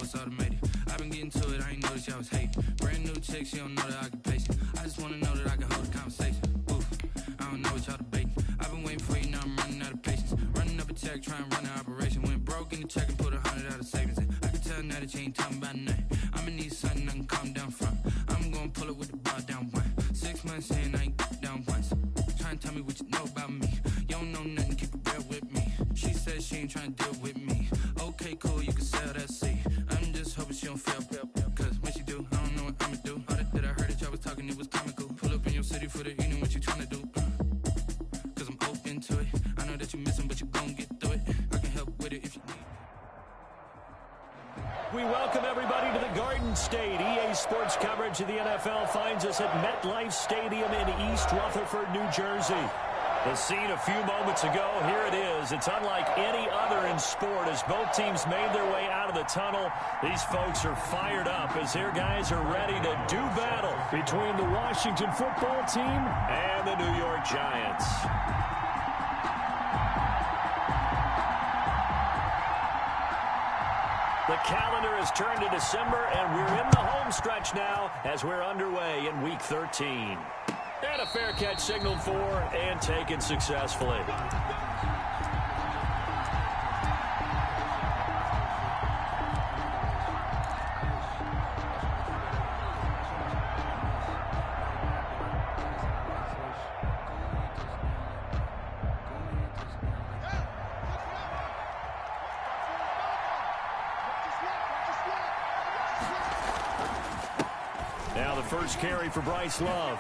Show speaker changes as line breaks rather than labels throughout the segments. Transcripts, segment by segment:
it's automated. I've been getting to it, I ain't noticed y'all was hating. Brand new chick, she don't know the occupation. I just wanna know that I can hold a conversation. Oof, I don't know what y'all debating. I've been waiting for you, now I'm running out of patience. Running up a check, trying to run an operation. Went broke in the check and put 100 out of savings in. I can tell now that you ain't talking about nothing. I'ma need something I can calm down from. I'm gonna pull it with the bar down one. 6 months in, I ain't down once. Trying to tell me what you know about me. You don't know nothing, keep it real with me. She said she ain't trying to deal with me. Okay, cool, you can sell that seed. I'm just hoping she don't fail. Cause when she do, I don't know what I'ma do. All that I heard that y'all was talking, it was comical. Pull up in your city for the evening, what you trying to do? Cause I'm open to it. I know that you missing, but you gon' get through it. I can help with it if you need.
We welcome everybody to the Garden State. EA Sports coverage of the NFL finds us at MetLife Stadium in East Rutherford, New Jersey. The scene a few moments ago, here it is. It's unlike any other in sport as both teams made their way out of the tunnel. These folks are fired up as their guys are ready to do battle between the Washington football team and the New York Giants. The calendar has turned to December, and we're in the home stretch now as we're underway in Week 13. And a fair catch signaled for and taken successfully. Now the first carry for Bryce Love.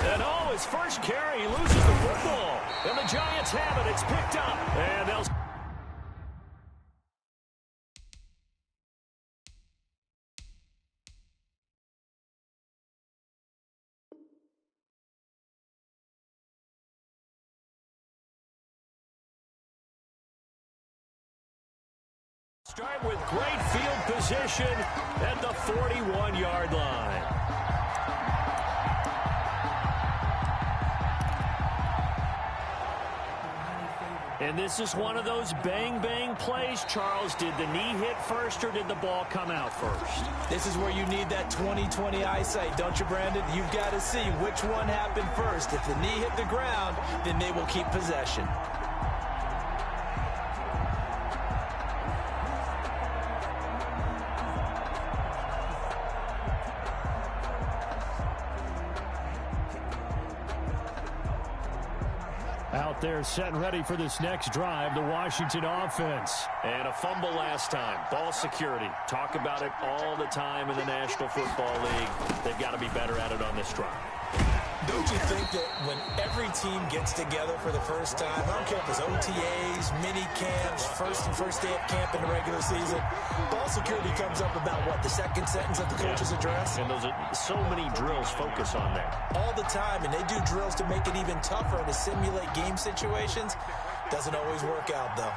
And oh, his first carry, he loses the football. And the Giants have it. It's picked up. And they'll... Start with great field position at the 41-yard line. And this is one of those bang-bang plays, Charles. Did the knee hit first or did the ball come out first?
This is where you need that 20/20 eyesight, don't you, Brandon? You've got to see which one happened first. If the knee hit the ground, then they will keep possession.
Out there set and ready for this next drive, the Washington offense. And a fumble last time. Ball security. Talk about it all the time in the National Football League. They've got to be better at it on this drive.
Don't you think that when every team gets together for the first time, I don't care if it's OTAs, mini camps, first day of camp in the regular season, ball security comes up about what, the second sentence of the coach's address?
And those are so many drills focus on that.
All the time, and they do drills to make it even tougher to simulate game situations. Doesn't always work out, though.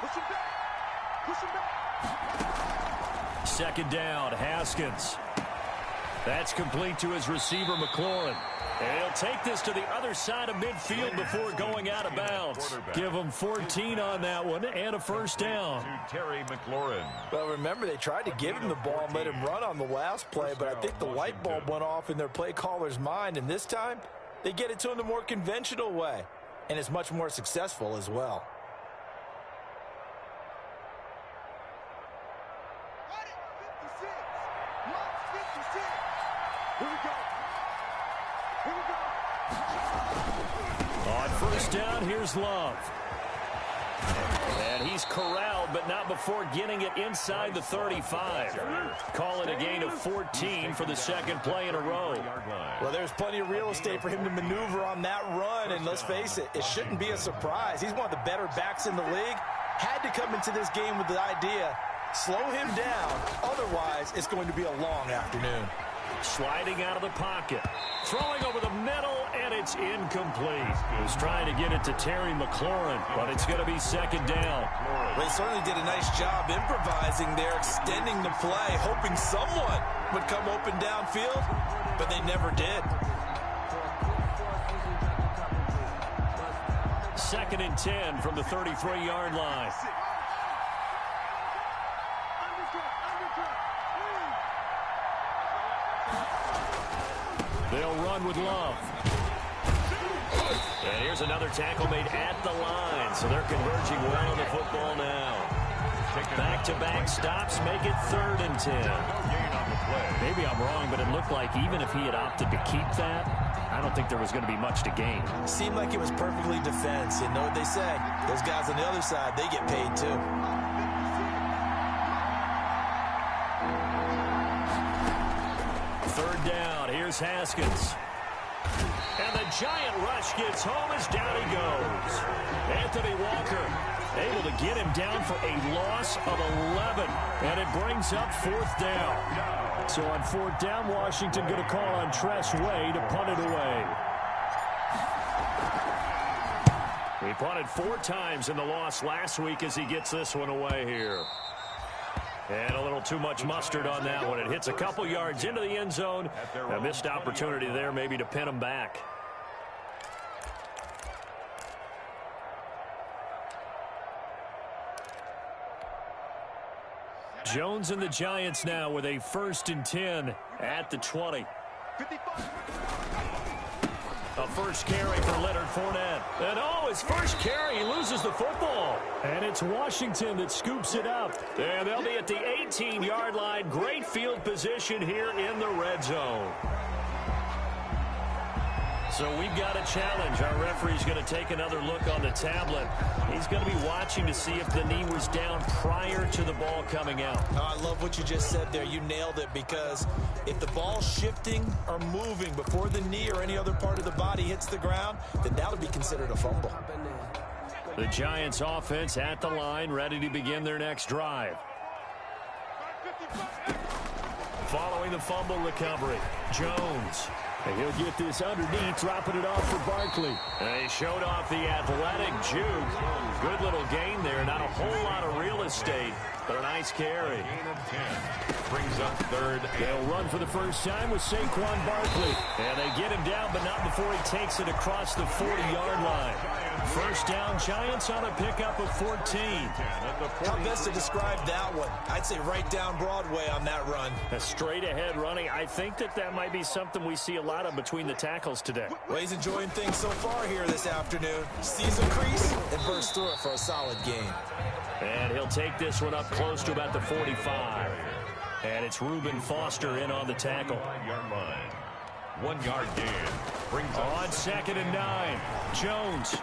Push him back. Push him back.
Second down, Haskins. That's complete to his receiver, McLaurin. And he'll take this to the other side of midfield before going out of bounds. Give him 14 on that one and a first down.
To Terry McLaurin.
Well, remember, they tried to give him the ball and let him run on the last play, but I think the light bulb went off in their play caller's mind, and this time they get it to him the more conventional way, and it's much more successful as well.
Here we go.
On first down, here's Love. And he's corralled, but not before getting it inside the 35. Call it a gain of 14 for the second play in a row.
Well, there's plenty of real estate for him to maneuver on that run, and let's face it, it shouldn't be a surprise. He's one of the better backs in the league. Had to come into this game with the idea, slow him down, otherwise it's going to be a long afternoon.
Sliding out of the pocket. Throwing over the middle, and it's incomplete. He was trying to get it to Terry McLaurin, but it's going to be second down.
Well, they certainly did a nice job improvising there, extending the play, hoping someone would come open downfield, but they never did.
Second and 10 from the 33-yard line. They'll run with Love. And here's another tackle made at the line, so they're converging well on the football now. Back-to-back stops make it 3rd and 10. Maybe I'm wrong, but it looked like even if he had opted to keep that, I don't think there was going to be much to gain.
Seemed like it was perfectly defense. You know what they say? Those guys on the other side, they get paid too.
Third down. Here's Haskins. And the giant rush gets home as down he goes. Anthony Walker able to get him down for a loss of 11. And it brings up 4th down. So on 4th down, Washington going to call on Tress Way to punt it away. He punted 4 times in the loss last week as he gets this one away here. And a little too much mustard on that one. It hits a couple yards into the end zone. A missed opportunity there maybe to pin him back. Jones and the Giants now with a 1st and 10 at the 20.
55.
A first carry for Leonard Fournette. And his first carry, he loses the football. And it's Washington that scoops it up. And they'll be at the 18-yard line. Great field position here in the red zone. So we've got a challenge. Our referee's going to take another look on the tablet. He's going to be watching to see if the knee was down prior to the ball coming out.
Oh, I love what you just said there. You nailed it, because if the ball's shifting or moving before the knee or any other part of the body hits the ground, then that would be considered a fumble.
The Giants offense at the line, ready to begin their next drive. Following the fumble recovery, Jones. And he'll get this underneath, dropping it off for Barkley. And he showed off the athletic juke. Good little gain there. Not a whole lot of real estate, but a nice carry.
Brings up 3rd.
They'll run for the first time with Saquon Barkley. And they get him down, but not before he takes it across the 40-yard line. First down, Giants on a pickup of 14.
How best to describe that one? I'd say right down Broadway on that run.
A straight-ahead running. I think that might be something we see a lot of between the tackles today.
Well, he's enjoying things so far here this afternoon. Sees a crease and bursts through it for a solid gain.
And he'll take this one up close to about the 45. And it's Reuben Foster in on the tackle.
1-yard line. 1-yard gain. Brings up
on 2nd and 9. Jones.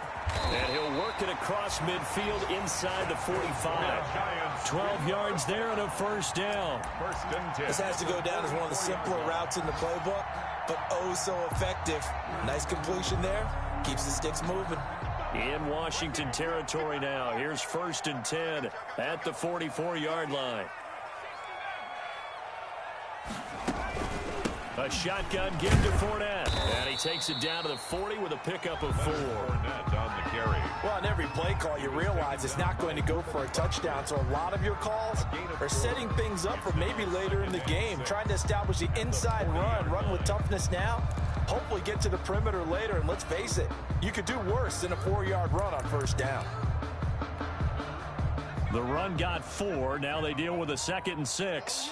And he'll work it across midfield inside the 45. 12 yards there and a first down.
1st and 10.
This has to go down as one of the simpler routes in the playbook, but oh so effective. Nice completion there. Keeps the sticks moving.
In Washington territory now. Here's 1st and 10 at the 44-yard line. A shotgun give to Fournette. And he takes it down to the 40 with a pickup of 4.
Fournette on the carry.
Well, on every play call, you realize it's not going to go for a touchdown. So a lot of your calls are setting things up for maybe later in the game. Trying to establish the inside run with toughness now. Hopefully get to the perimeter later. And let's face it, you could do worse than a 4-yard run on first down.
The run got 4. Now they deal with a 2nd and 6.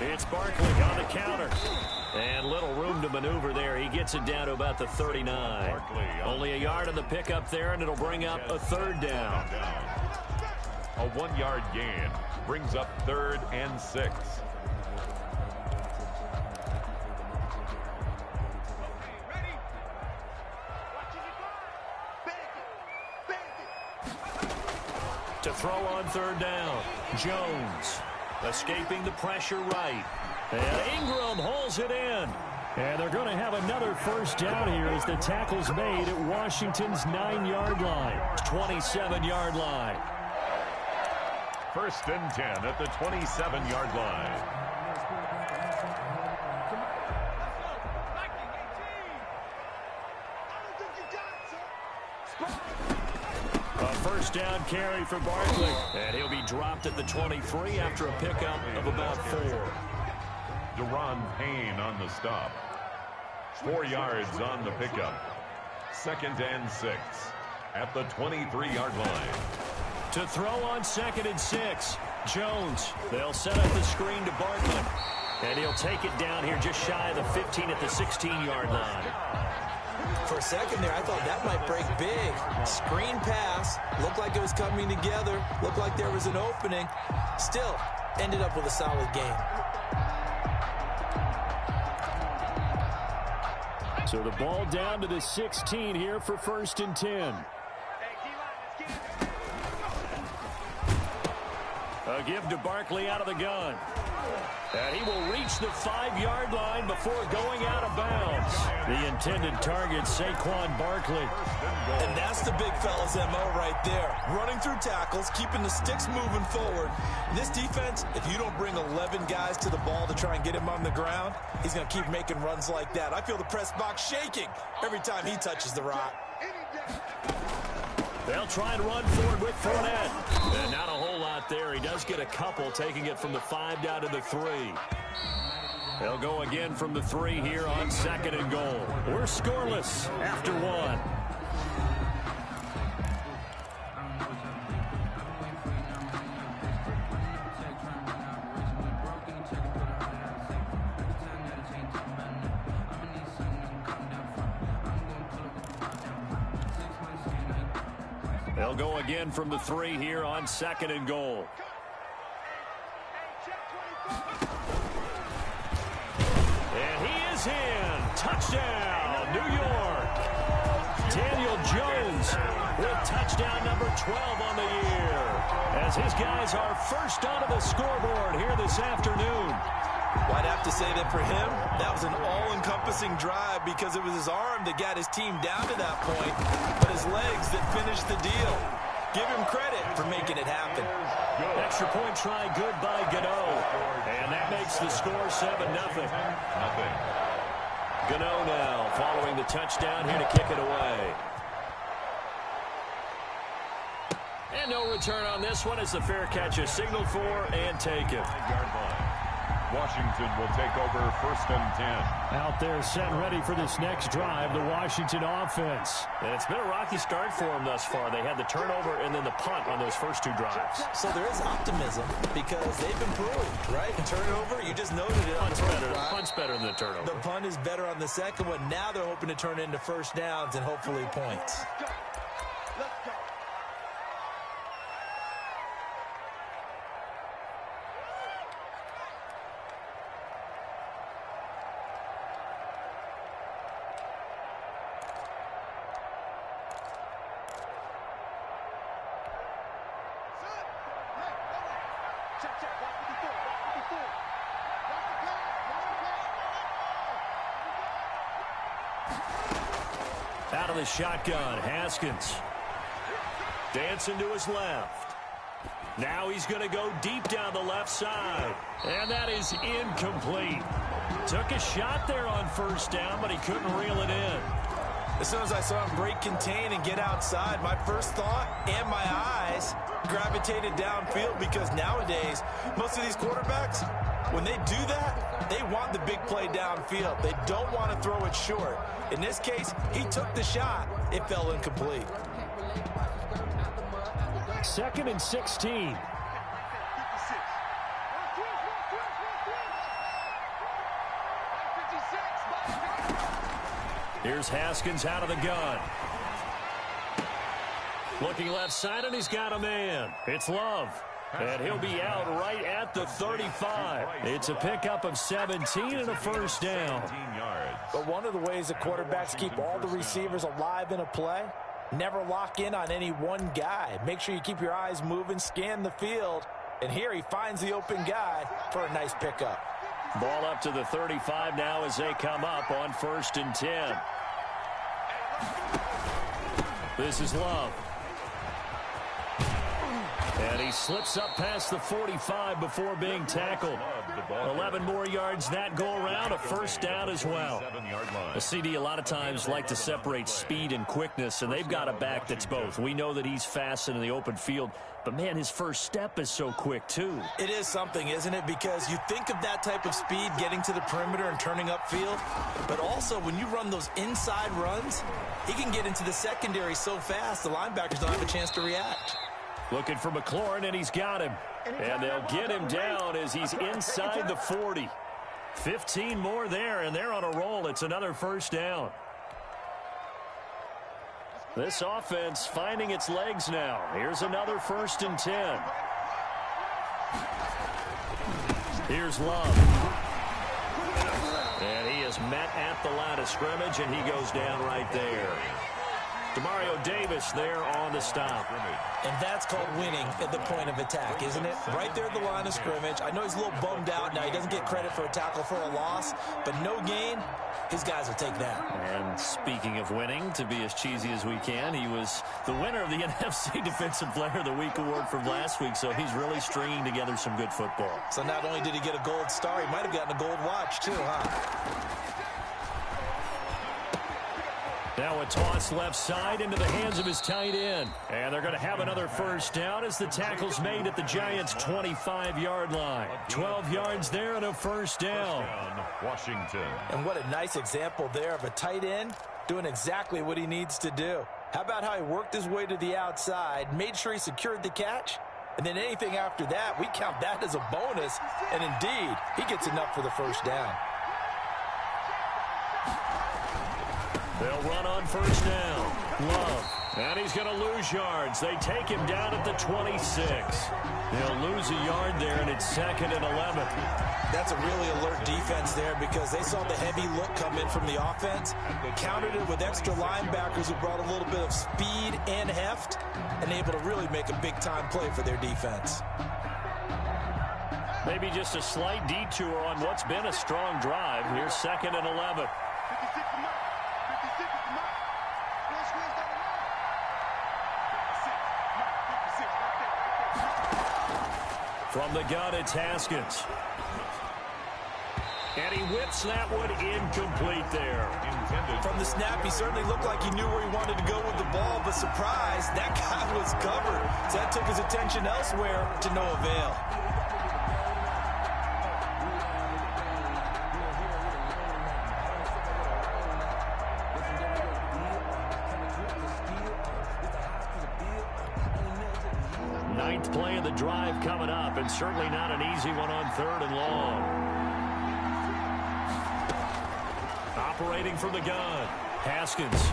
It's Barkley on the counter. And little room to maneuver there. He gets it down to about the 39. Only a yard on the pickup there, and it'll bring up a 3rd down.
A 1-yard gain. Brings up 3rd and 6.
To throw on 3rd down, Jones. Escaping the pressure right. And Ingram hauls it in. And they're going to have another first down here as the tackle's made at Washington's 9-yard line. 27-yard line.
1st and 10 at the 27-yard line.
A first down carry for Barkley. And he'll be dropped at the 23 after a pickup of about 4.
Deron Payne on the stop. 4 yards on the pickup. 2nd and 6 at the 23-yard line.
To throw on 2nd and 6. Jones. They'll set up the screen to Barkley. And he'll take it down here just shy of the 15 at the 16-yard line.
For a second there, I thought that might break big. Screen pass. Looked like it was coming together. Looked like there was an opening. Still, ended up with a solid game.
So the ball down to the 16 here for 1st and 10. A give to Barkley out of the gun. And he will reach the 5-yard line before going out of bounds. The intended target, Saquon Barkley.
And that's the big fella's MO right there. Running through tackles, keeping the sticks moving forward. This defense, if you don't bring 11 guys to the ball to try and get him on the ground, he's going to keep making runs like that. I feel the press box shaking every time he touches the rock.
They'll try and run forward with Fournette. And not a whole lot there. He does get a couple, taking it from the 5 down to the 3. They'll go again from the 3 here on 2nd and goal. We're scoreless after 1. They'll go again from the 3 here on 2nd and goal. And he is in. Touchdown, New York. Daniel Jones with touchdown number 12 on the year, as his guys are first onto the scoreboard here this afternoon.
Well, I'd have to say that for him, that was an all-encompassing drive because it was his arm that got his team down to that point, but his legs that finished the deal. Give him credit for making it happen.
Extra point try good by Gano. And that makes the score 7-0. Gano now following the touchdown here to kick it away. And no return on this one as the fair catch is signaled for and taken.
Washington will take over 1st and 10.
Out there set ready for this next drive, the Washington offense. And it's been a rocky start for them thus far. They had the turnover and then the punt on those first 2 drives.
So there is optimism because they've improved, right? And turnover, you just noted it.
Punt's better than the turnover.
The punt is better on the second one. Now they're hoping to turn it into first downs and hopefully points.
Let's go.
Out of the shotgun, Haskins. Dancing to his left. Now he's going to go deep down the left side. And that is incomplete. Took a shot there on first down, but he couldn't reel it in.
As soon as I saw him break contain and get outside, my first thought and my eyes gravitated downfield because nowadays, most of these quarterbacks, when they do that, they want the big play downfield. They don't want to throw it short. In this case, he took the shot. It fell incomplete.
2nd and 16. Here's Haskins out of the gun. Looking left side, and he's got a man. It's Love. And he'll be out right at the 35. It's a pickup of 17 and a first down.
But one of the ways the quarterbacks keep all the receivers alive in a play, never lock in on any one guy. Make sure you keep your eyes moving, scan the field. And here he finds the open guy for a nice pickup.
Ball up to the 35 now as they come up on 1st and 10. This is Love. And he slips up past the 45 before being tackled. 11 more yards that go around, a first down as well. A CD a lot of times like to separate speed and quickness, and they've got a back that's both. We know that he's fast in the open field, but man, his first step is so quick too.
It is something, isn't it? Because you think of that type of speed getting to the perimeter and turning upfield, but also when you run those inside runs, he can get into the secondary so fast the linebackers don't have a chance to react.
Looking for McLaurin, and he's got him. And they'll get him down as he's inside the 40. 15 more there, and they're on a roll. It's another first down. This offense finding its legs now. Here's another 1st and 10. Here's Love. And he is met at the line of scrimmage, and he goes down right there. Demario Davis there on the stop.
And that's called winning at the point of attack, isn't it? Right there at the line of scrimmage. I know he's a little bummed out now. He doesn't get credit for a tackle for a loss, but no gain, his guys will take that.
And speaking of winning, to be as cheesy as we can, he was the winner of the NFC Defensive Player of the Week award from last week, so he's really stringing together some good football.
So not only did he get a gold star, he might have gotten a gold watch too, huh?
Now a toss left side into the hands of his tight end. And they're going to have another first down as the tackle's made at the Giants' 25-yard line. 12 yards there and a first down.
Washington.
And what a nice example there of a tight end doing exactly what he needs to do. How about how he worked his way to the outside, made sure he secured the catch, and then anything after that, we count that as a bonus. And indeed, he gets enough for the first down.
They'll run on first down. Love. And he's going to lose yards. They take him down at the 26. They'll lose a yard there, and it's 2nd and 11.
That's a really alert defense there because they saw the heavy look come in from the offense, countered it with extra linebackers who brought a little bit of speed and heft, and able to really make a big-time play for their defense.
Maybe just a slight detour on what's been a strong drive. Here's 2nd and 11. From the gun, it's Haskins. And he whips that one incomplete there.
From the snap, he certainly looked like he knew where he wanted to go with the ball, but surprise, that guy was covered. So that took his attention elsewhere to no avail.
Ninth play of the drive coming up, and certainly not an easy one on 3rd and long. Operating from the gun, Haskins.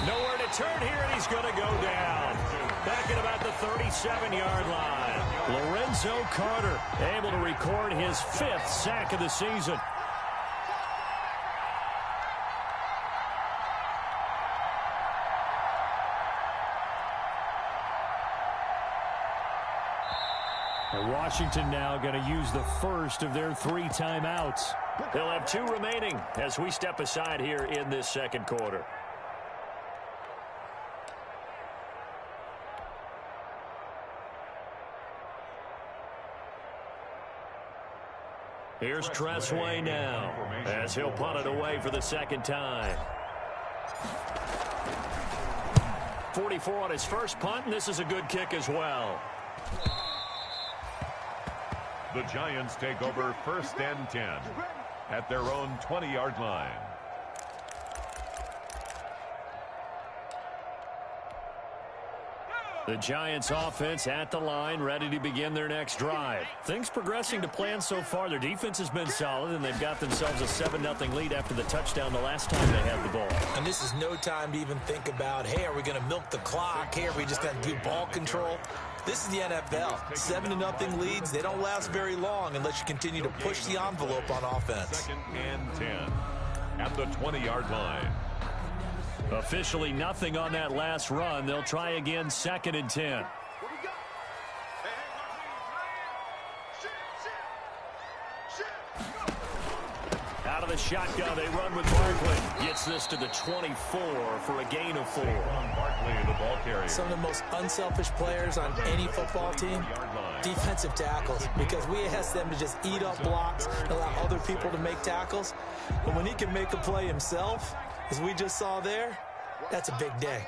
Nowhere to turn here, and he's going to go down. Back at about the 37-yard line. Lorenzo Carter able to record his 5th sack of the season. Washington now going to use the first of their 3 timeouts. They'll have 2 remaining as we step aside here in this second quarter. Here's Tressway now as he'll punt it away for the 2nd time. 44 on his first punt, and this is a good kick as well.
The Giants take over 1st and 10 at their own 20-yard line.
The Giants offense at the line, ready to begin their next drive. Things progressing to plan so far. Their defense has been solid, and they've got themselves a 7-0 lead after the touchdown the last time they had the ball.
And this is no time to even think about, hey, are we going to milk the clock? Hey, are we just going to do ball control? This is the NFL. 7-0 leads, they don't last very long unless you continue to push the envelope on offense.
2nd and 10 at the 20-yard line.
Officially nothing on that last run. They'll try again 2nd and 10. Out of the shotgun, they run with Barkley. Gets this to the 24 for a gain of 4.
Barkley, the ball carrier.
Some of the most unselfish players on any football team, defensive tackles, because we ask them to just eat up blocks and allow other people to make tackles. But when he can make a play himself, as we just saw there, that's a big day.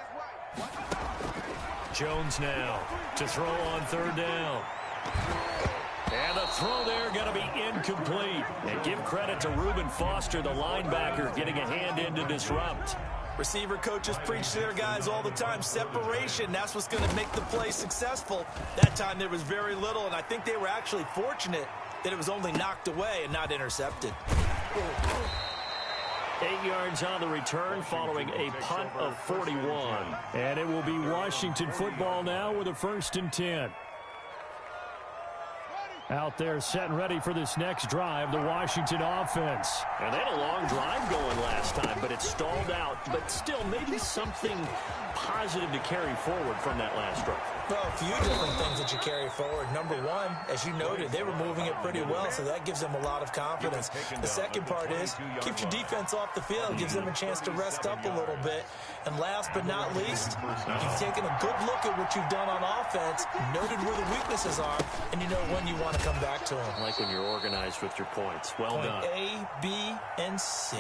Jones now to throw on 3rd down. And the throw there going to be incomplete. And give credit to Reuben Foster, the linebacker, getting a hand in to disrupt.
Receiver coaches preach to their guys all the time. Separation, that's what's going to make the play successful. That time there was very little, and I think they were actually fortunate that it was only knocked away and not intercepted.
8 yards on the return following a punt of 41. And it will be Washington football now with a 1st and 10. Out there set and ready for this next drive, the Washington offense. And they had a long drive going last time, but it stalled out. But still, maybe something positive to carry forward from that last drive.
Well, a few different things that you carry forward. Number one, as you noted, they were moving it pretty well, so that gives them a lot of confidence. The second part is, keeps your defense off the field, gives them a chance to rest up a little bit. And last but not least, you've taken a good look at what you've done on offense, noted where the weaknesses are, and you know when you want to come back to them.
I like when you're organized with your points. Well done.
Point A, B, and C.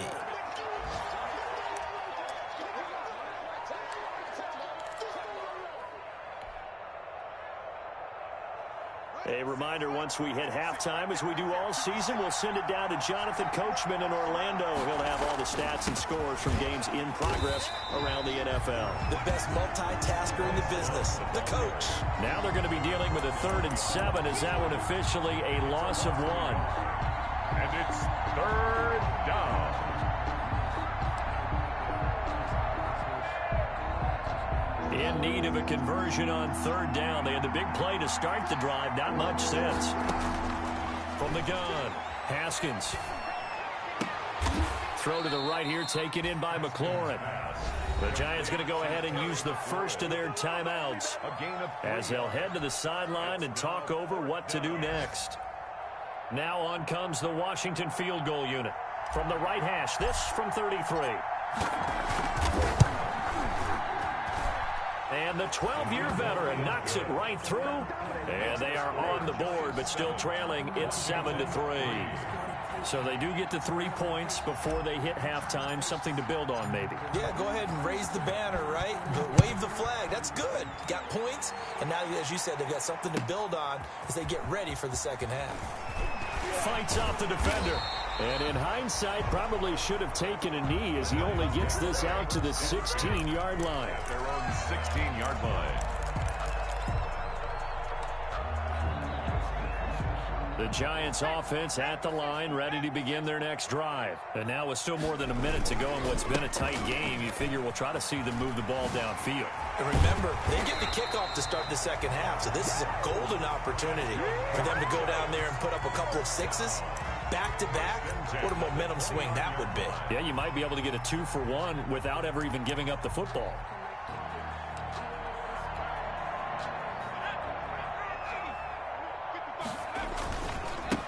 A reminder, once we hit halftime, as we do all season, we'll send it down to Jonathan Coachman in Orlando. He'll have all the stats and scores from games in progress around the NFL.
The best multitasker in the business, the coach.
Now they're going to be dealing with a 3rd and 7. Is that one officially a loss of 1?
And it's 3rd down.
In need of a conversion on 3rd down. They had the big play to start the drive. Not much sense. From the gun, Haskins. Throw to the right here, taken in by McLaurin. The Giants going to go ahead and use the first of their timeouts as they'll head to the sideline and talk over what to do next. Now on comes the Washington field goal unit. From the right hash, this from 33. And the 12-year veteran knocks it right through. And they are on the board, but still trailing. It's 7-3. So they do get the 3 points before they hit halftime. Something to build on, maybe.
Yeah, go ahead and raise the banner, right? Wave the flag. That's good. Got points. And now, as you said, they've got something to build on as they get ready for the second half.
Fights off the defender. And in hindsight, probably should have taken a knee as he only gets this out to the 16-yard line.
Their own 16-yard line.
The Giants offense at the line, ready to begin their next drive. And now with still more than a minute to go in what's been a tight game, you figure we'll try to see them move the ball downfield.
And remember, they get the kickoff to start the second half, so this is a golden opportunity for them to go down there and put up a couple of sixes. Back-to-back, what a momentum swing that would be.
Yeah, you might be able to get a 2-for-1 without ever even giving up the football.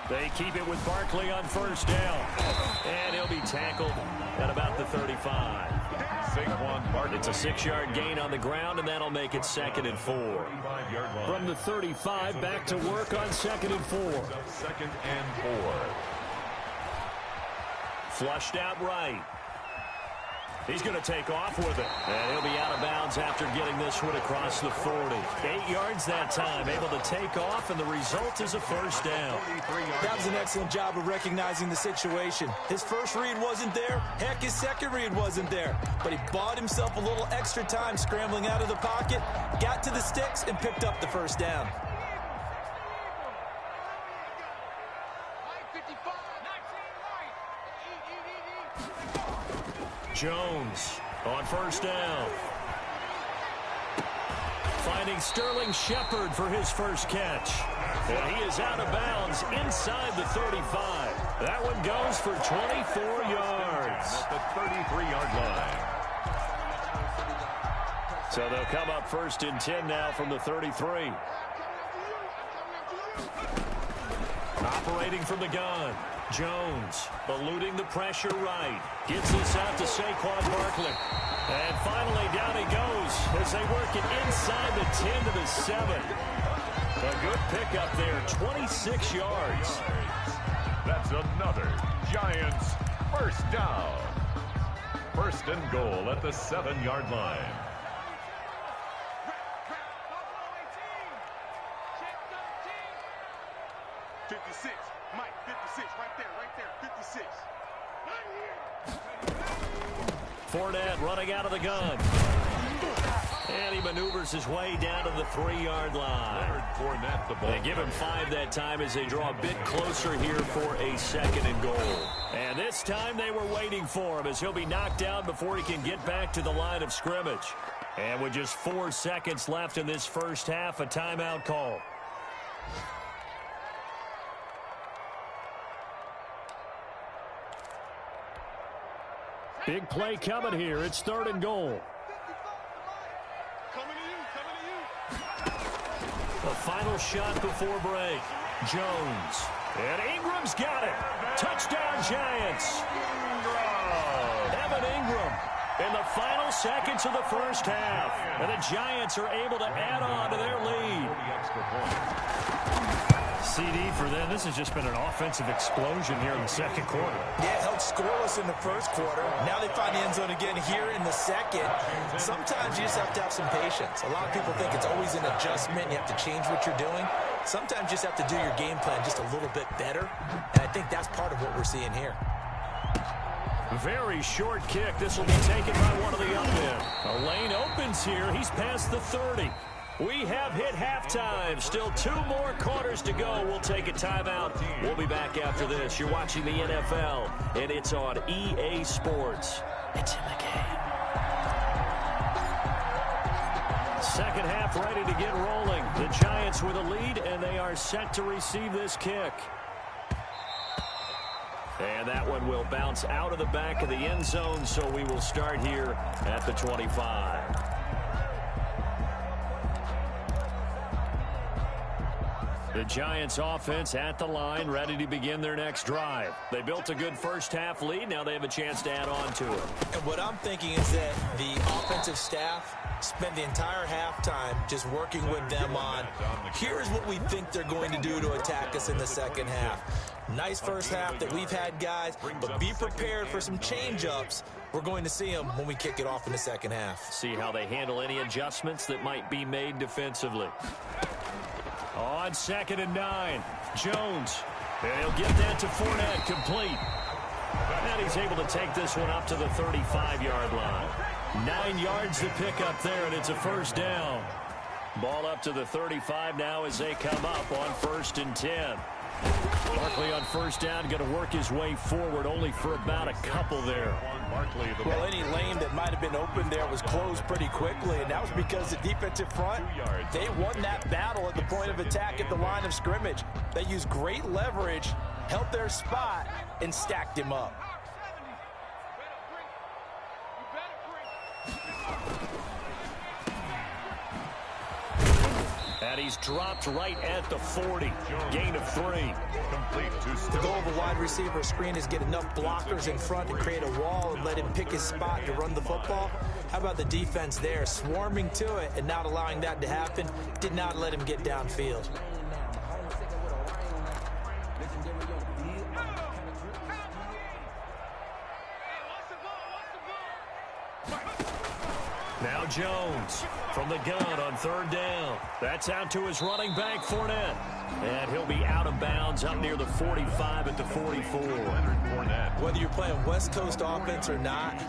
They keep it with Barkley on 1st down. And he'll be tackled at about the 35. It's a 6-yard gain on the ground, and that'll make it 2nd and 4. From the 35, back to work on 2nd and 4.
2nd and 4.
Flushed out right. He's going to take off with it. And he'll be out of bounds after getting this one across the 40. 8 yards that time, able to take off, and the result is a 1st down.
That was an excellent job of recognizing the situation. His first read wasn't there. Heck, his second read wasn't there. But he bought himself a little extra time scrambling out of the pocket, got to the sticks, and picked up the 1st down.
Jones on 1st down. Finding Sterling Shepard for his first catch. And he is out of bounds inside the 35. That one goes for 24 yards.
At the 33-yard line.
So they'll come up 1st and 10 now from the 33. Operating from the gun. Jones eluding the pressure right. Gets this out to Saquon Barkley. And finally down he goes as they work it inside the 10 to the 7. A good pickup there, 26 yards.
That's another Giants 1st down. 1st and goal at the 7-yard line.
Fournette running out of the gun. And he maneuvers his way down to the 3-yard line. They give him 5 that time as they draw a bit closer here for a 2nd and goal. And this time they were waiting for him as he'll be knocked down before he can get back to the line of scrimmage. And with just 4 seconds left in this first half, a timeout call. Big play coming here. It's 3rd and goal. The final shot before break. Jones. And Ingram's got it. Touchdown, Giants. Evan Ingram in the final seconds of the first half. And the Giants are able to add on to their lead. CD for them. This has just been an offensive explosion here in the 2nd quarter.
Yeah, held scoreless in the 1st quarter. Now they find the end zone again here in the 2nd. Sometimes you just have to have some patience. A lot of people think it's always an adjustment. You have to change what you're doing. Sometimes you just have to do your game plan just a little bit better. And I think that's part of what we're seeing here.
Very short kick. This will be taken by one of the young men. A lane opens here. He's past the 30. We have hit halftime. Still 2 more quarters to go. We'll take a timeout. We'll be back after this. You're watching the NFL, and it's on EA Sports. It's in the game. 2nd half ready to get rolling. The Giants with a lead, and they are set to receive this kick. And that one will bounce out of the back of the end zone, so we will start here at the 25. The Giants offense at the line, ready to begin their next drive. They built a good first half lead. Now they have a chance to add on to it.
And what I'm thinking is that the offensive staff spent the entire halftime just working with them on, here's what we think they're going to do to attack us in the 2nd half. Nice first half that we've had, guys, but be prepared for some change-ups. We're going to see them when we kick it off in the 2nd half.
See how they handle any adjustments that might be made defensively. On 2nd and 9, Jones. And he'll get that to Fournette, complete. And he's able to take this one up to the 35-yard line. 9 yards to pick up there, and it's a 1st down. Ball up to the 35 now as they come up on 1st and 10. Barkley on 1st down, going to work his way forward, only for about a couple there.
Well, any lane that might have been open there was closed pretty quickly, and that was because the defensive front, they won that battle at the point of attack at the line of scrimmage. They used great leverage, held their spot, and stacked him up.
And he's dropped right at the 40. Gain of 3.
The goal of a wide receiver screen is get enough blockers in front to create a wall and let him pick his spot to run the football. How about the defense there, swarming to it and not allowing that to happen? Did not let him get downfield.
Now Jones from the gun on 3rd down. That's out to his running back, Fournette. And he'll be out of bounds up near the 45 at the 44.
Whether you're playing West Coast offense or not,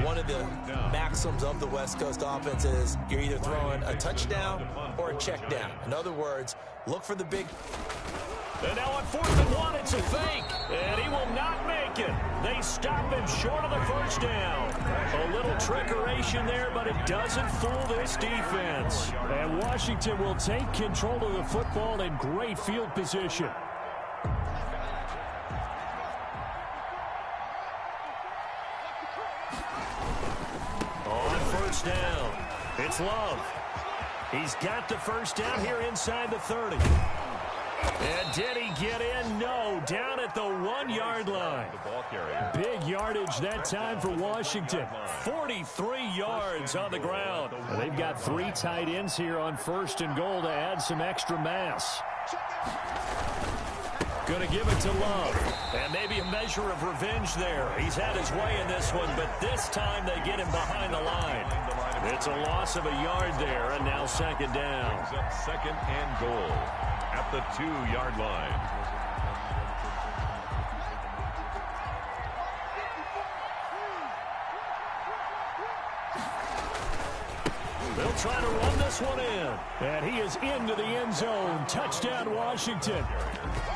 one of the maxims of the West Coast offense is you're either throwing a touchdown or a check down. In other words, look for the big...
And now on 4th and 1, it's a fake. And he will not make it. They stop him short of the 1st down. A little trickeration there, but it doesn't fool this defense. And Washington will take control of the football in great field position. On 1st down, it's Love. He's got the 1st down here inside the 30. And did he get in? No, down at the 1-yard line. Big yardage that time for Washington. 43 yards on the ground. They've got 3 tight ends here on 1st and goal to add some extra mass. Going to give it to Love. And maybe a measure of revenge there. He's had his way in this one, but this time they get him behind the line. It's a loss of a yard there, and now 2nd down.
2nd and goal at the 2-yard line.
They'll try to run this one in. And he is into the end zone. Touchdown, Washington.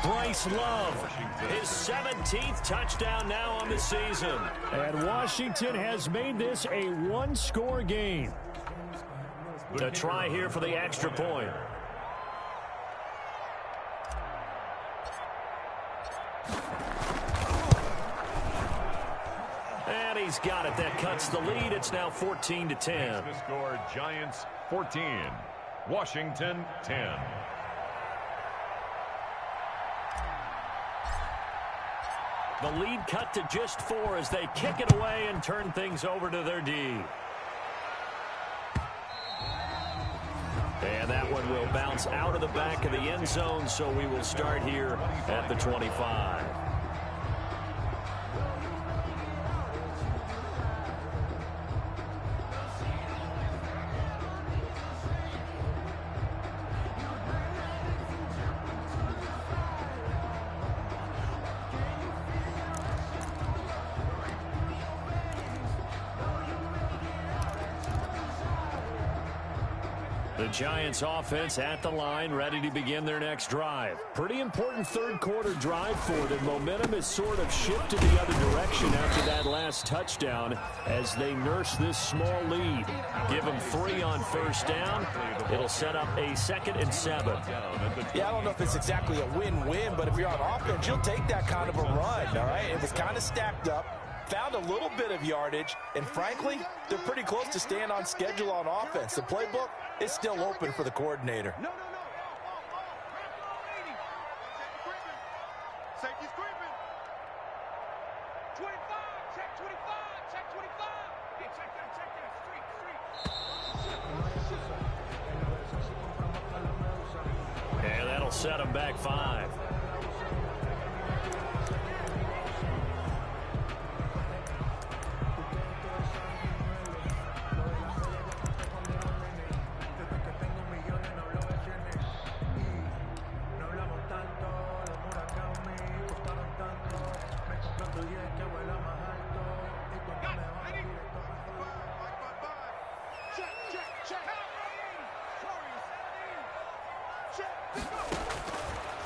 Bryce Love, his 17th touchdown now on the season. And Washington has made this a one-score game. To try here for the extra point. And he's got it. That cuts the lead. It's now 14-10.
The score, Giants 14, Washington 10.
The lead cut to just 4 as they kick it away and turn things over to their D. And that one will bounce out of the back of the end zone, so we will start here at the 25. The Giants offense at the line, ready to begin their next drive. Pretty important third quarter drive for them. Momentum has sort of shifted the other direction after that last touchdown as they nurse this small lead. Give them 3 on first down. It'll set up a 2nd and 7.
Yeah, I don't know if it's exactly a win-win, but if you're on offense, you'll take that kind of a run, all right? It was kind of stacked up. Found a little bit of yardage, and frankly, they're pretty close to staying on schedule on offense. The playbook is still open for the coordinator.
No. Safety's creeping. 25, check 25, check 25. Hey, check that, street.
And that'll set them back 5.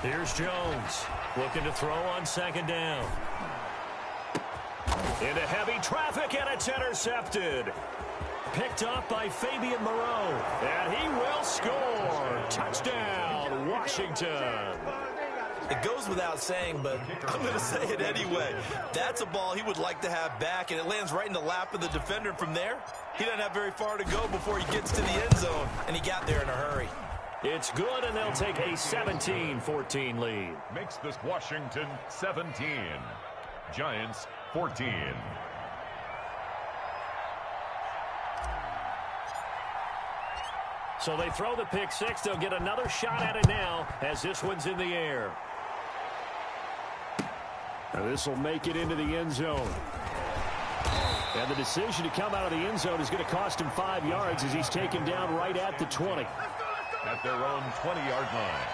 Here's Jones, looking to throw on 2nd down. Into heavy traffic, and it's intercepted. Picked off by Fabian Moreau, and he will score. Touchdown, Washington.
It goes without saying, but I'm going to say it anyway. That's a ball he would like to have back, and it lands right in the lap of the defender. From there, he doesn't have very far to go before he gets to the end zone, and he got there in a hurry.
It's good, and they'll take a 17-14 lead.
Makes this Washington 17, Giants 14.
So they throw the pick 6. They'll get another shot at it now as this one's in the air. Now this will make it into the end zone. And the decision to come out of the end zone is going to cost him 5 yards as he's taken down right at the 20.
At their own 20-yard line.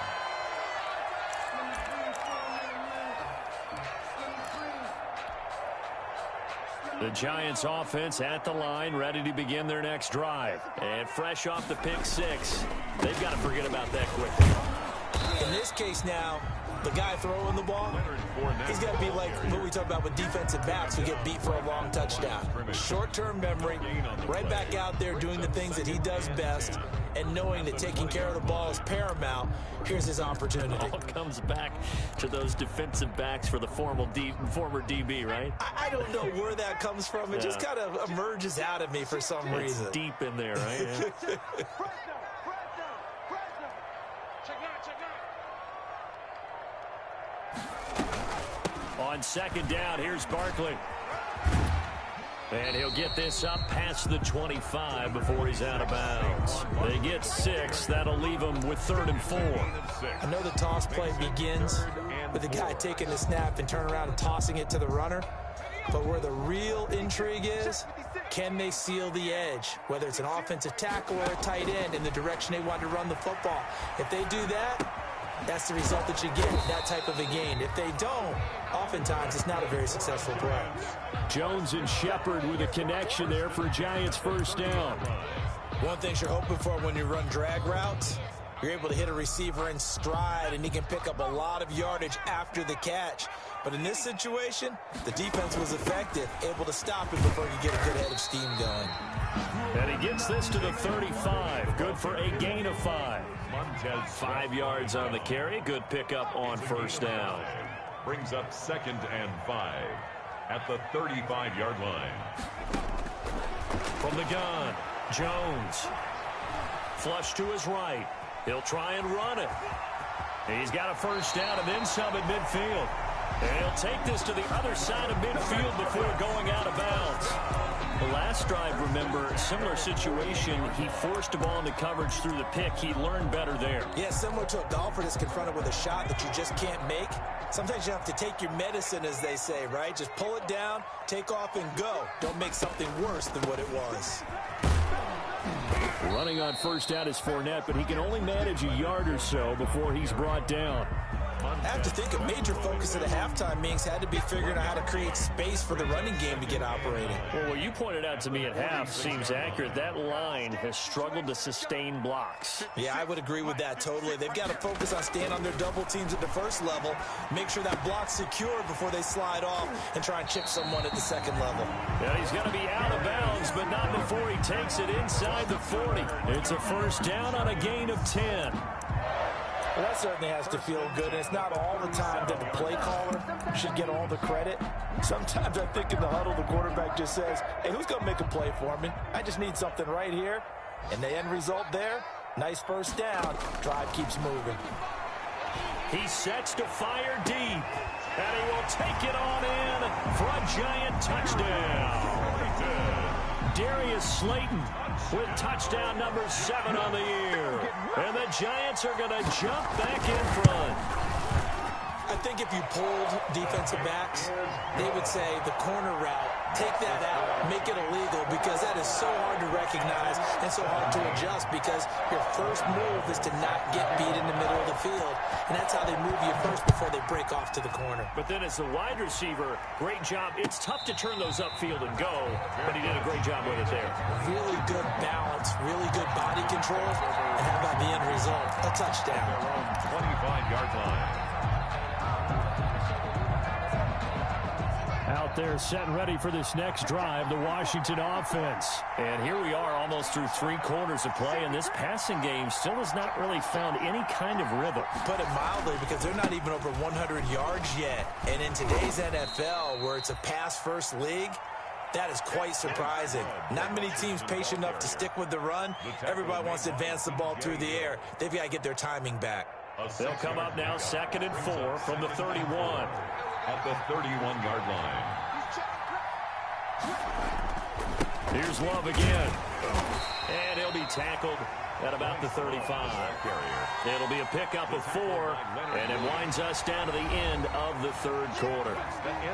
The Giants offense at the line, ready to begin their next drive. And fresh off the pick 6, they've got to forget about that quickly.
In this case now, the guy throwing the ball, he's got to be like what we talk about with defensive backs who get beat for a long touchdown. Short-term memory, right back out there doing the things that he does best, and knowing that taking care of the ball is paramount. Here's his opportunity.
All comes back to those defensive backs for the former DB, right?
I don't know where that comes from. It just kind of emerges out of me for some reason.
It's deep in there, right? Yeah. On 2nd down, here's Barkley. And he'll get this up past the 25 before he's out of bounds. They get 6. That'll leave them with 3rd and 4.
I know the toss play begins with the guy taking the snap and turning around and tossing it to the runner. But where the real intrigue is, can they seal the edge? Whether it's an offensive tackle or a tight end in the direction they want to run the football. If they do that, that's the result that you get, that type of a gain. If they don't, oftentimes it's not a very successful play.
Jones and Shepard with a connection there for Giants first down.
One thing you're hoping for when you run drag routes, you're able to hit a receiver in stride, and he can pick up a lot of yardage after the catch. But in this situation, the defense was effective, able to stop him before he could get a good head of steam going.
And he gets this to the 35. Good for a gain of 5. 5 yards on the carry. Good pickup on first down.
Brings up 2nd and 5 at the 35-yard line.
From the gun, Jones. Flush to his right. He'll try and run it. He's got a first down and then some at midfield. And he'll take this to the other side of midfield before going out of bounds. The last drive, remember, similar situation. He forced a ball into coverage through the pick. He learned better there.
Yeah, similar to a golfer that's confronted with a shot that you just can't make. Sometimes you have to take your medicine, as they say, right? Just pull it down, take off, and go. Don't make something worse than what it was.
Running on first down is Fournette, but he can only manage a yard or so before he's brought down.
I have to think a major focus of the halftime meetings had to be figuring out how to create space for the running game to get operating.
Well, what you pointed out to me at half seems accurate. That line has struggled to sustain blocks.
Yeah, I would agree with that totally. They've got to focus on staying on their double teams at the first level, make sure that block's secure before they slide off and try and chip someone at the second level.
Yeah, he's going to be out of bounds, but not before he takes it inside the 40. It's a first down on a gain of 10.
Well, that certainly has to feel good, and it's not all the time that the play caller should get all the credit. Sometimes I think in the huddle, the quarterback just says, hey, who's going to make a play for me? I just need something right here. And the end result there, nice first down. Drive keeps moving.
He sets to fire deep, and he will take it on in for a Giant touchdown. Darius Slayton with touchdown number 7 on the year. And the Giants are going to jump back in front.
I think if you polled defensive backs, they would say the corner route, take that out, make it illegal, because that is so hard to recognize and so hard to adjust, because your first move is to not get beat in the middle of the field, and that's how they move you first before they break off to the corner.
But then as the wide receiver, great job. It's tough to turn those upfield and go, but he did a great job with it there.
Really good balance, really good body control, and how about the end result? A touchdown.
25-yard line.
Out there set and ready for this next drive, the Washington offense. And here we are almost through 3 quarters of play, and this passing game still has not really found any kind of rhythm.
Put it mildly, because they're not even over 100 yards yet. And in today's NFL, where it's a pass-first league, that is quite surprising. Not many teams patient enough to stick with the run. Everybody wants to advance the ball through the air. They've got to get their timing back.
They'll come up now 2nd and 4 from the 31.
At the 31-yard line.
Here's Love again. And he'll be tackled at about the 35. It'll be a pickup of 4, and it winds us down to the end of the 3rd quarter.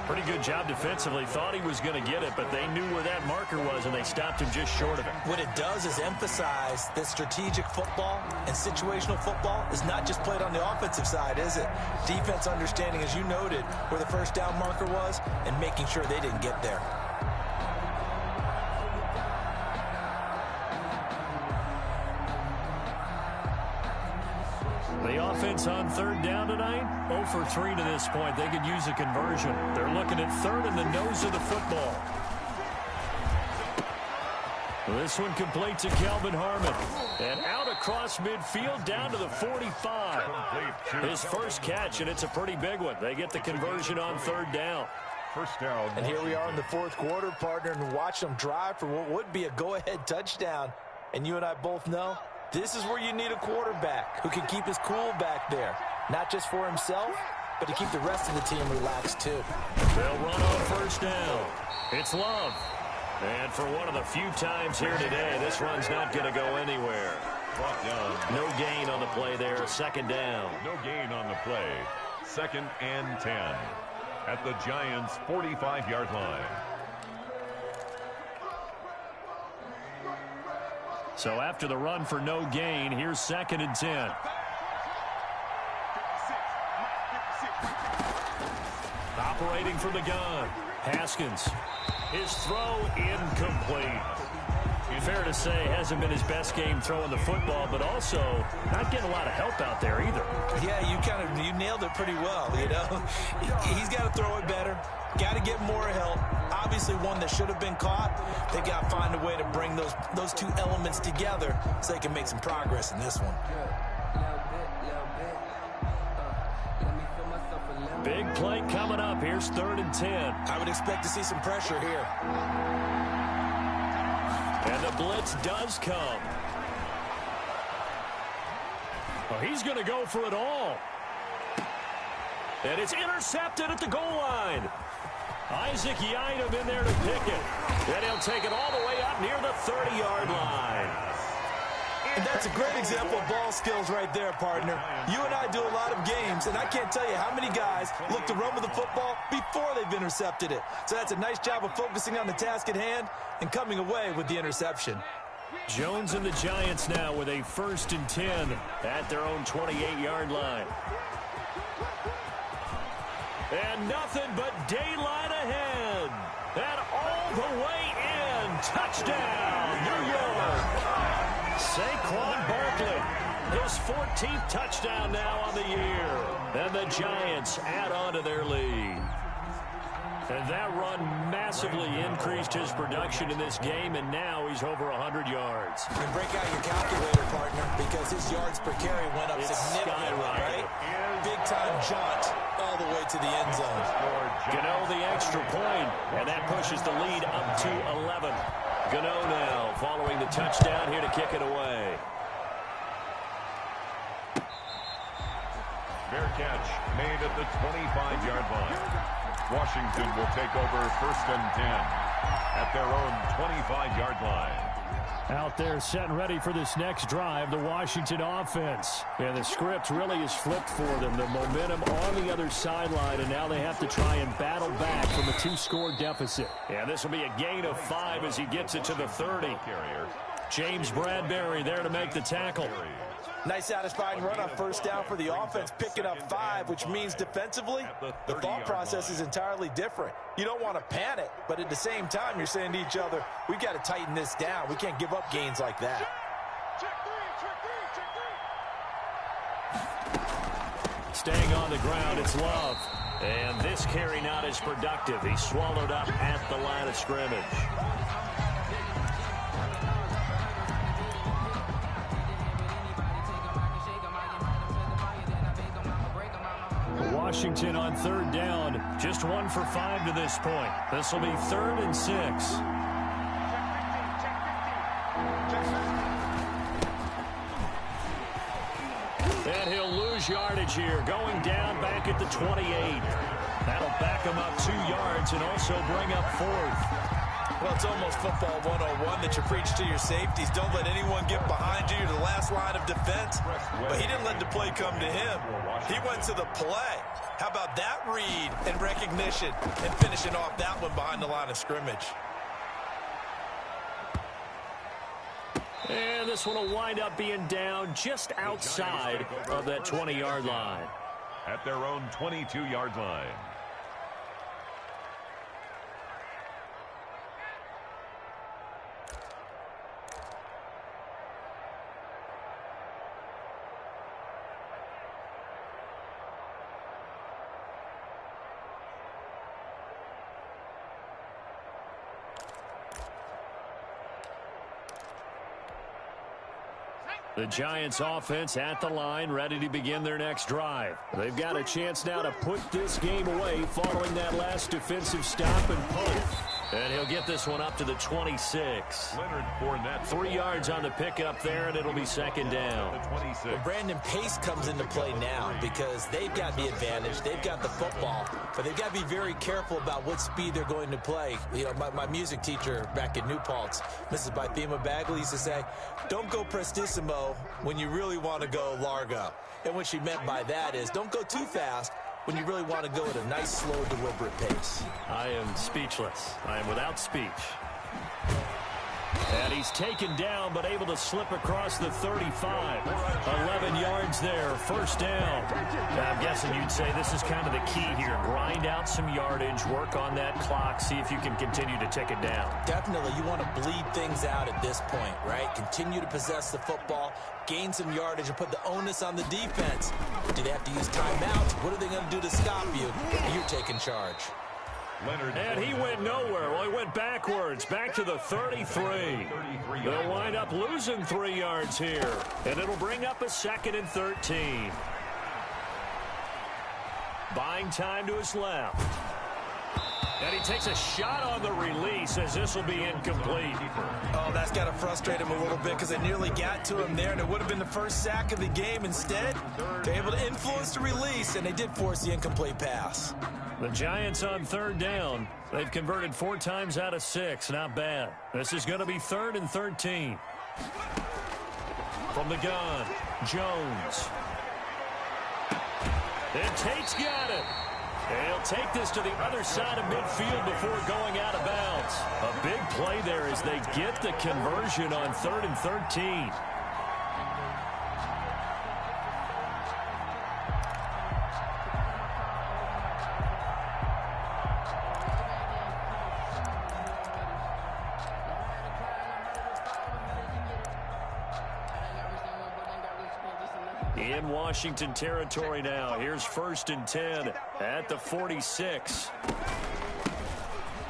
Pretty good job defensively. Thought he was going to get it, but they knew where that marker was, and they stopped him just short of it.
What it does is emphasize that strategic football and situational football is not just played on the offensive side, is it? Defense understanding, as you noted, where the first down marker was and making sure they didn't get there.
The offense on 3rd down tonight, 0 for 3 to this point. They could use a conversion. They're looking at 3rd in the nose of the football. This one complete to Kelvin Harmon. And out across midfield down to the 45. His first catch, and it's a pretty big one. They get the conversion on 3rd down.
First down.
And here we are in the 4th quarter, partner, and watch them drive for what would be a go-ahead touchdown. And you and I both know this is where you need a quarterback who can keep his cool back there. Not just for himself, but to keep the rest of the team relaxed too.
They'll run on first down. It's Love. And for one of the few times here today, this run's not going to go anywhere. No gain on the play there. 2nd down.
No gain on the play. 2nd and 10 at the Giants' 45-yard line.
So after the run for no gain, here's 2nd and 10. Operating from the gun, Haskins. His throw incomplete. Fair to say, hasn't been his best game throwing the football, but also not getting a lot of help out there either.
Yeah, you nailed it pretty well, you know. He's got to throw it better. Got to get more help. Obviously one that should have been caught. They got to find a way to bring those two elements together so they can make some progress in this one.
Big play coming up. Here's 3rd and 10.
I would expect to see some pressure here.
And the blitz does come. Well, he's going to go for it all. And it's intercepted at the goal line. Isaac Yiadom in there to pick it. Then he'll take it all the way up near the 30-yard line.
And that's a great example of ball skills right there, partner. You and I do a lot of games, and I can't tell you how many guys look to run with the football before they've intercepted it. So that's a nice job of focusing on the task at hand and coming away with the interception.
Jones and the Giants now with a 1st and 10 at their own 28-yard line. And nothing but daylight ahead. And all the way in. Touchdown, New York. Saquon Barkley, his 14th touchdown now on the year. And the Giants add on to their lead. And that run massively increased his production in this game, and now he's over 100 yards.
And break out your calculator, partner, because his yards per carry went up significantly, right? Big-time jaunt all the way to the end zone.
Gano the extra point, and that pushes the lead up to 11. Gano now following the touchdown here to kick it away.
Fair catch made at the 25-yard line. Washington will take over 1st and 10 at their own 25-yard line.
Out there set and ready for this next drive, the Washington offense. And the script really is flipped for them. The momentum on the other sideline, and now they have to try and battle back from a 2-score deficit. Yeah, this will be a gain of 5 as he gets it to the 30. James Bradbury there to make the tackle.
Nice satisfying run on 1st down for the offense, picking up 5, which means defensively, the thought process is entirely different. You don't want to panic, but at the same time, you're saying to each other, we've got to tighten this down. We can't give up gains like that.
Staying on the ground, it's Love. And this carry not as productive. He's swallowed up at the line of scrimmage. Washington on 3rd down. Just 1 for 5 to this point. This will be 3rd and 6. And he'll lose yardage here. Going down back at the 28. That'll back him up 2 yards and also bring up 4th.
Well, it's almost football 101 that you preach to your safeties. Don't let anyone get behind you. You're the last line of defense. But he didn't let the play come to him. He went to the play. How about that read and recognition and finishing off that one behind the line of scrimmage?
And this one will wind up being down just outside of that 20-yard line.
At their own 22-yard line.
The Giants offense at the line, ready to begin their next drive. They've got a chance now to put this game away following that last defensive stop and punt. And he'll get this one up to the 26.
Leonard Fournette.
3 yards on the pickup there, and it'll be 2nd down.
Well, Brandon Pace comes into play now because they've got the advantage. They've got the football, but they've got to be very careful about what speed they're going to play. You know, my music teacher back at New Paltz, Mrs. Bythema Bagley, used to say, don't go prestissimo when you really want to go largo. And what she meant by that is don't go too fast when you really want to go at a nice, slow, deliberate pace.
I am speechless. I am without speech. And he's taken down, but able to slip across the 35. 11 yards there, first down. I'm guessing you'd say this is kind of the key here. Grind out some yardage, work on that clock, see if you can continue to tick it down.
Definitely, you want to bleed things out at this point, right? Continue to possess the football, gain some yardage, and put the onus on the defense. Do they have to use timeouts? What are they going to do to stop you? You're taking charge.
And he went nowhere. Well, he went backwards, back to the 33. They'll wind up losing 3 yards here, and it'll bring up a 2nd and 13. Buying time to his left. And he takes a shot on the release as this will be incomplete.
Oh, that's got to frustrate him a little bit because they nearly got to him there, and it would have been the first sack of the game. Instead, they're able to influence the release, and they did force the incomplete pass.
The Giants on 3rd down. They've converted 4 times out of 6. Not bad. This is going to be 3rd and 13. From the gun, Jones. And Tate's got it. And he'll take this to the other side of midfield before going out of bounds. A big play there as they get the conversion on 3rd and 13. In Washington territory now. Here's 1st and 10 at the 46.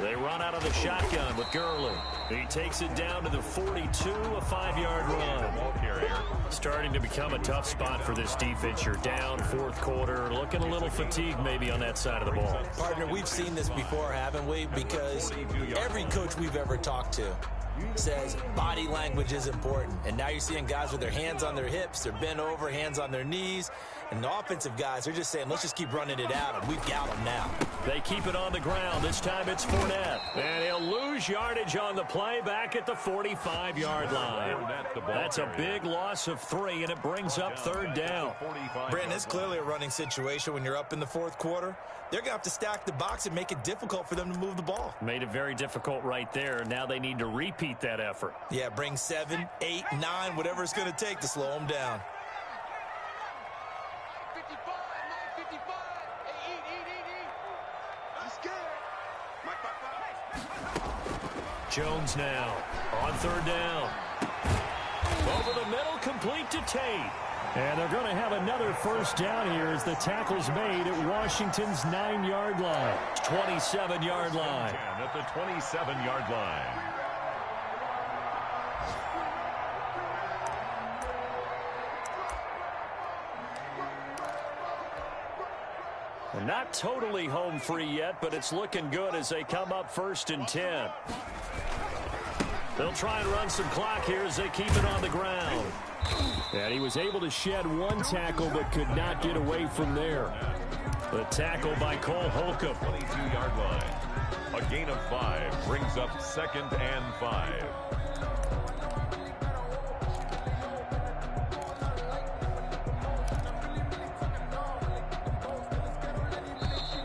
They run out of the shotgun with Gurley. He takes it down to the 42, a 5-yard run. Starting to become a tough spot for this defense. You're down 4th quarter, looking a little fatigued maybe on that side of the ball.
Partner, we've seen this before, haven't we? Because every coach we've ever talked to says body language is important. And now you're seeing guys with their hands on their hips, they're bent over, hands on their knees. And the offensive guys are just saying, let's just keep running it out, and we've got them now.
They keep it on the ground. This time it's Fournette. And he'll lose yardage on the play back at the 45-yard line. That's a big loss of 3, and it brings up 3rd down.
Brandon, it's clearly a running situation when you're up in the 4th quarter. They're going to have to stack the box and make it difficult for them to move the ball.
Made it very difficult right there. Now they need to repeat that effort.
Yeah, bring 7, 8, 9, whatever it's going to take to slow them down.
55, 55. Hey, eat. I'm scared. Mike,
Jones now on 3rd down. Over the middle, complete to Tate. And they're going to have another first down here as the tackle's made at Washington's 9-yard line. 27-yard line.
At the 27-yard line.
They're not totally home free yet, but it's looking good as they come up 1st and 10. They'll try and run some clock here as they keep it on the ground. And he was able to shed 1 tackle but could not get away from there. The tackle by Cole Holcomb.
22-yard line. A gain of 5 brings up 2nd and 5.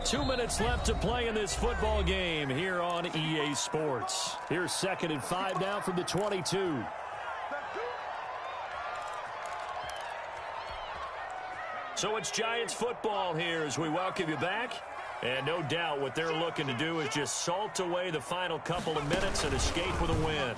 2 minutes left to play in this football game here on EA Sports. Here's 2nd and 5 now from the 22. So it's Giants football here as we welcome you back. And no doubt what they're looking to do is just salt away the final couple of minutes and escape with a win.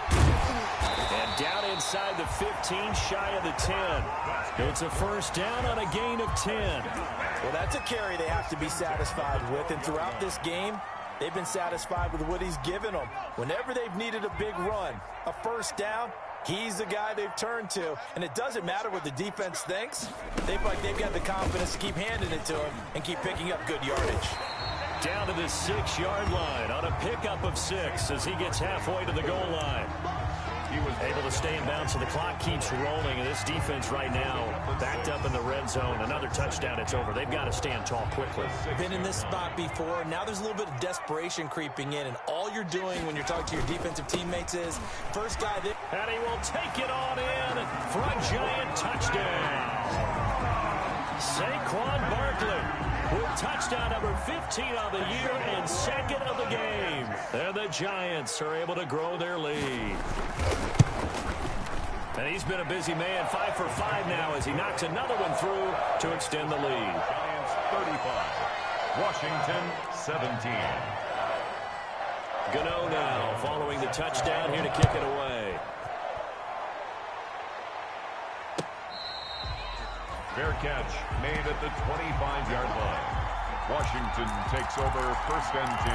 And down inside the 15, shy of the 10. It's a first down on a gain of 10.
Well, that's a carry they have to be satisfied with. And throughout this game, they've been satisfied with what he's given them. Whenever they've needed a big run, a first down, he's the guy they've turned to. And it doesn't matter what the defense thinks. They feel like they've got the confidence to keep handing it to him and keep picking up good yardage.
Down to the 6-yard line on a pickup of 6 as he gets halfway to the goal line. He was able to stay in bounds, so the clock keeps rolling. And this defense right now backed up in the red zone. Another touchdown, it's over. They've got to stand tall quickly.
Been in this spot before. Now there's a little bit of desperation creeping in. And all you're doing when you're talking to your defensive teammates is first guy there.
And he will take it on in for a Giant touchdown. Saquon Barkley with touchdown number 15 on the year and second of the game. And the Giants are able to grow their lead. And he's been a busy man, 5 for 5 now as he knocks another one through to extend the lead.
Giants 35, Washington 17.
Gano now following the touchdown here to kick it away.
Fair catch made at the 25-yard line. Washington takes over first and 10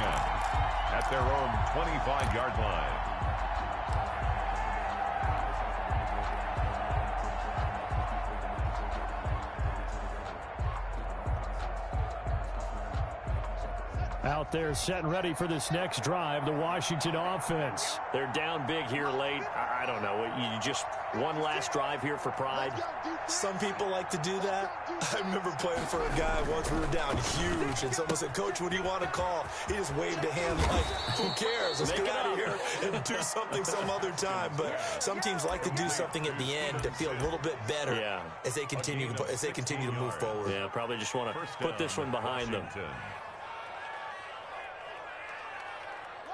at their own 25-yard line.
Out there set and ready for this next drive, the Washington offense. They're down big here late. I don't know. You just one last drive here for pride.
Some people like to do that. I remember playing for a guy once. We were down huge, and someone said, "Coach, what do you want to call?" He just waved a hand like, "Who cares? Let's get out of here and do something some other time." But some teams like to do something at the end to feel a little bit better as they continue to move forward.
Yeah, probably just want to put this one behind them.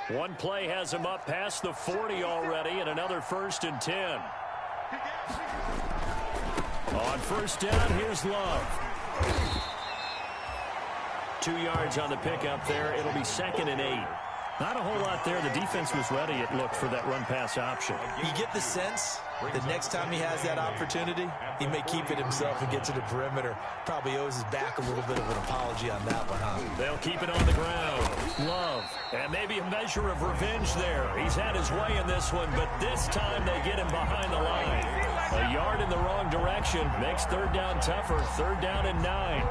One play has him up past the 40 already, and another first and 10. On first down, here's Love. 2 yards on the pickup there. It'll be second and 8. Not a whole lot there. The defense was ready, it looked, for that run-pass option.
You get the sense that next time he has that opportunity, he may keep it himself and get to the perimeter. Probably owes his back a little bit of an apology on that one, huh?
They'll keep it on the ground. Love. And maybe a measure of revenge there. He's had his way in this one, but this time they get him behind the line. A yard in the wrong direction makes third down tougher. Third down and 9.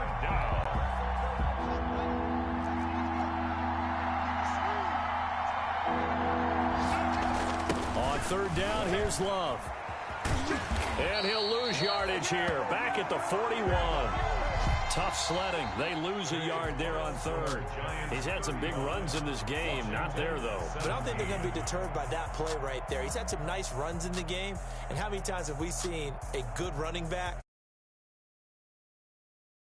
On third down, here's Love. And he'll lose yardage here. Back at the 41. Tough sledding. They lose a yard there on third. He's had some big runs in this game. Not there, though.
But I don't think they're going to be deterred by that play right there. He's had some nice runs in the game. And how many times have we seen a good running back